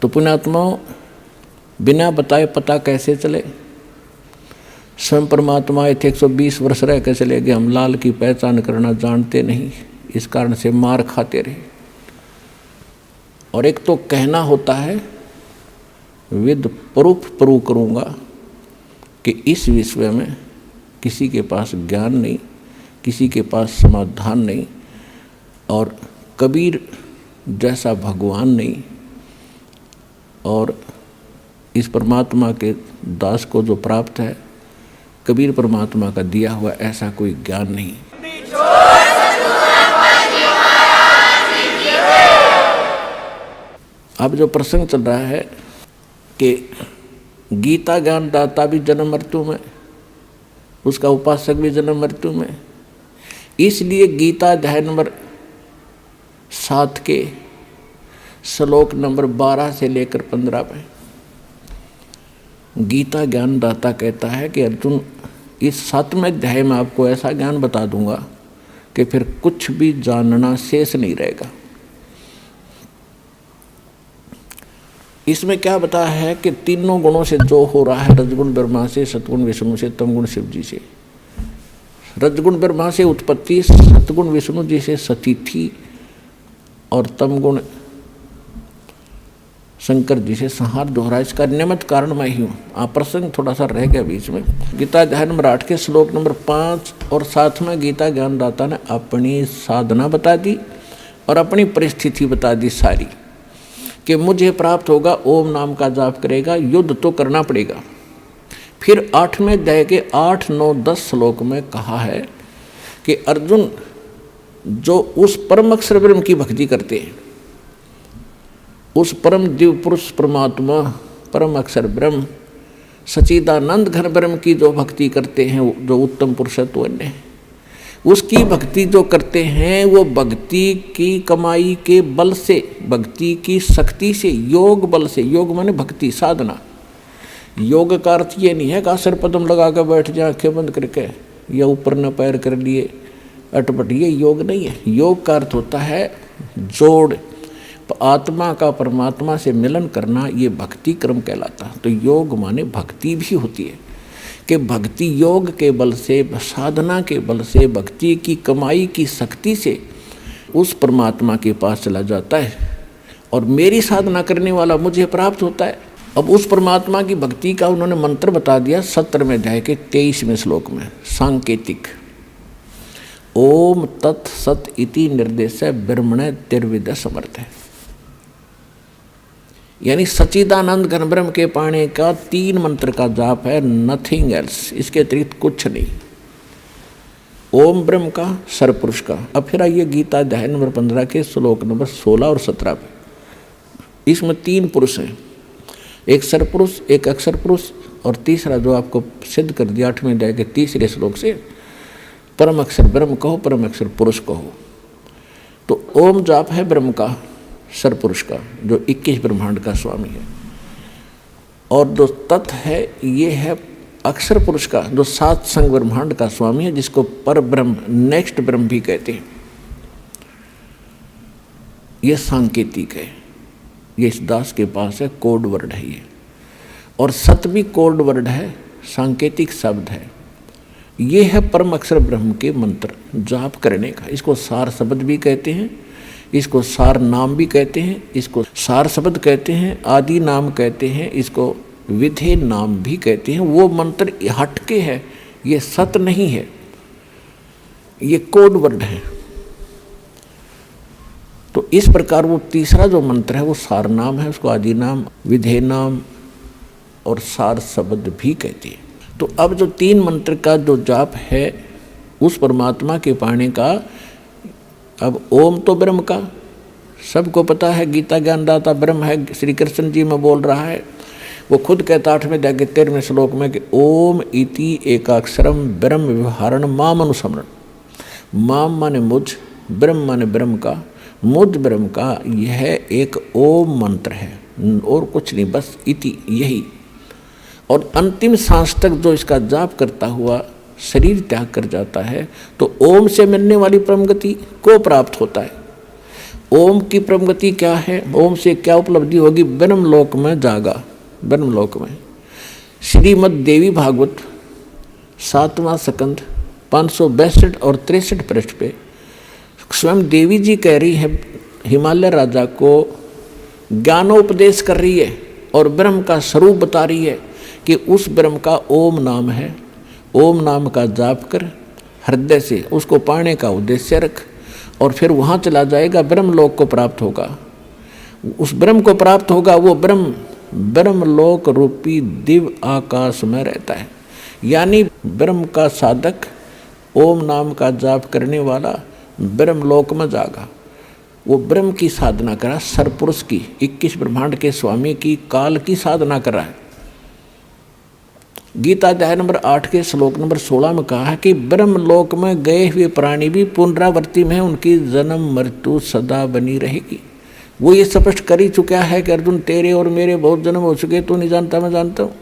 तो पुण्यात्माओं, बिना बताए पता कैसे चले? स्वयं परमात्मा थे 120 वर्ष रह के चले गए, हम लाल की पहचान करना जानते नहीं, इस कारण से मार खाते रहे। और एक तो कहना होता है विद प्रूफ प्रूव करूँगा कि इस विषय में किसी के पास ज्ञान नहीं, किसी के पास समाधान नहीं, और कबीर जैसा भगवान नहीं, और इस परमात्मा के दास को जो प्राप्त है कबीर परमात्मा का दिया हुआ ऐसा कोई ज्ञान नहीं। अब जो प्रसंग चल रहा है कि गीता ज्ञान दाता भी जन्म मृत्यु में, उसका उपासक भी जन्म मृत्यु में, इसलिए गीता अध्याय नंबर 7 के श्लोक नंबर 12 से लेकर 15 में गीता ज्ञान दाता कहता है कि अर्जुन, इस 7वें अध्याय में आपको ऐसा ज्ञान बता दूंगा कि फिर कुछ भी जानना शेष नहीं रहेगा। इसमें क्या बताया है कि तीनों गुणों से जो हो रहा है, रजगुण ब्रह्मा से, सतगुण विष्णु से, तमगुण शिव जी से। रजगुण ब्रह्मा से उत्पत्ति, सतगुण विष्णु जी से सतीथि, और तमगुण शंकर जी से संहार जो हो रहा है, इसका निमित्त कारण मैं ही हूँ। प्रसंग थोड़ा सा रह गया बीच में। गीता अध्याय नंबर 8 के श्लोक नंबर 5 और 7 में गीता ज्ञानदाता ने अपनी साधना बता दी और अपनी परिस्थिति बता दी सारी, कि मुझे प्राप्त होगा, ओम नाम का जाप करेगा, युद्ध तो करना पड़ेगा। फिर 8वें अध्याय के 8, 9, 10 श्लोक में कहा है कि अर्जुन, जो उस परम अक्षर ब्रह्म की भक्ति करते हैं, उस परम दिव्य पुरुष परमात्मा परम अक्षर ब्रह्म सच्चिदानंद घन ब्रह्म की जो भक्ति करते हैं, जो उत्तम पुरुषत्व है, उसकी भक्ति जो करते हैं, वो भक्ति की कमाई के बल से, भक्ति की शक्ति से, योग बल से, योग माने भक्ति साधना। योग का अर्थ ये नहीं है कि आसन पद्म लगा कर बैठ जाए आँखें बंद करके, या ऊपर न पैर कर लिए अटपट, ये योग नहीं है। योग का अर्थ होता है जोड़, आत्मा का परमात्मा से मिलन करना, ये भक्ति क्रम कहलाता है। तो योग माने भक्ति भी होती है कि भक्ति योग के बल से, साधना के बल से, भक्ति की कमाई की शक्ति से उस परमात्मा के पास चला जाता है, और मेरी साधना करने वाला मुझे प्राप्त होता है। अब उस परमात्मा की भक्ति का उन्होंने मंत्र बता दिया 17वें अध्याय के 23वें श्लोक में, सांकेतिक। ओम तत् सत इति निर्देश ब्रह्मण तिर्विद समर्थ है, यानी सच्चिदानंद घन ब्रह्म के पाने का 3 मंत्र का जाप है, नथिंग एल्स, इसके अतिरिक्त कुछ नहीं। ओम ब्रह्म का, सरपुरुष का। अब फिर आइए गीता अध्याय नंबर 15 के श्लोक नंबर 16 और 17 पे। इसमें 3 पुरुष हैं, एक सरपुरुष, एक अक्षर पुरुष, और तीसरा जो आपको सिद्ध कर दिया 8वें अध्याय के 3रे श्लोक से, परम अक्षर ब्रह्म कहो, परम अक्षर पुरुष कहो। तो ओम जाप है ब्रह्म का, सरपुरुष का, जो 21 ब्रह्मांड का स्वामी है, और जो तत् है ये है अक्षर पुरुष का, जो 7 संग ब्रह्मांड का स्वामी है, जिसको पर ब्रह्म, नेक्स्ट ब्रह्म भी कहते हैं। ये सांकेतिक है, ये इस दास के पास है, कोड वर्ड है ये, और सत भी कोड वर्ड है, सांकेतिक शब्द है। ये है परम अक्षर ब्रह्म के मंत्र जाप करने का। इसको सार शब्द भी कहते हैं, इसको सार नाम भी कहते हैं, इसको सार शब्द कहते हैं, आदि नाम कहते हैं, इसको विधेय नाम भी कहते हैं। वो मंत्र हटके है, ये सत नहीं है, ये कोड वर्ड है। तो इस प्रकार वो तीसरा जो मंत्र है वो सार नाम है, उसको आदि नाम, विधेय नाम और सार शब्द भी कहते हैं। तो अब जो 3 मंत्र का जो जाप है उस परमात्मा के पाने का, अब ओम तो ब्रह्म का सबको पता है, गीता ज्ञानदाता ब्रह्म है, श्री कृष्ण जी में बोल रहा है। वो खुद कहता 8वें अध्याय के 13वें श्लोक में कि ओम इति एकाक्षरम ब्रह्म व्यवहारण माम अनुस्मरण। माम माने मुझ, ब्रह्म माने ब्रह्म का, मुझ ब्रह्म का यह एक ओम मंत्र है, और कुछ नहीं, बस इति यही। और अंतिम सांस तक जो इसका जाप करता हुआ शरीर त्याग कर जाता है तो ओम से मिलने वाली परम गति को प्राप्त होता है। ओम की परम गति क्या है, ओम से क्या उपलब्धि होगी, ब्रह्मलोक में जागा। ब्रह्मलोक में श्रीमद् देवी भागवत 7वां स्कंद 562 और 63 पृष्ठ पे स्वयं देवी जी कह रही है, हिमालय राजा को ज्ञानोपदेश कर रही है और ब्रह्म का स्वरूप बता रही है कि उस ब्रह्म का ओम नाम है। ओम नाम का जाप कर हृदय से उसको पाने का उद्देश्य रख और फिर वहाँ चला जाएगा, ब्रह्मलोक को प्राप्त होगा। उस ब्रह्म को प्राप्त होगा, वो ब्रह्मलोक रूपी दिव्य आकाश में रहता है। यानी ब्रह्म का साधक, ओम नाम का जाप करने वाला ब्रह्मलोक में जागा। वो ब्रह्म की साधना करा, सरपुरुष की, 21 ब्रह्मांड के स्वामी की, काल की साधना करा है। गीता अध्याय नंबर 8 के श्लोक नंबर 16 में कहा है कि ब्रह्मलोक में गए हुए प्राणी भी पुनरावृत्ति में उनकी जन्म मृत्यु सदा बनी रहेगी। वो ये स्पष्ट कर ही चुका है कि अर्जुन तेरे और मेरे बहुत जन्म हो चुके, तू नहीं जानता मैं जानता हूँ।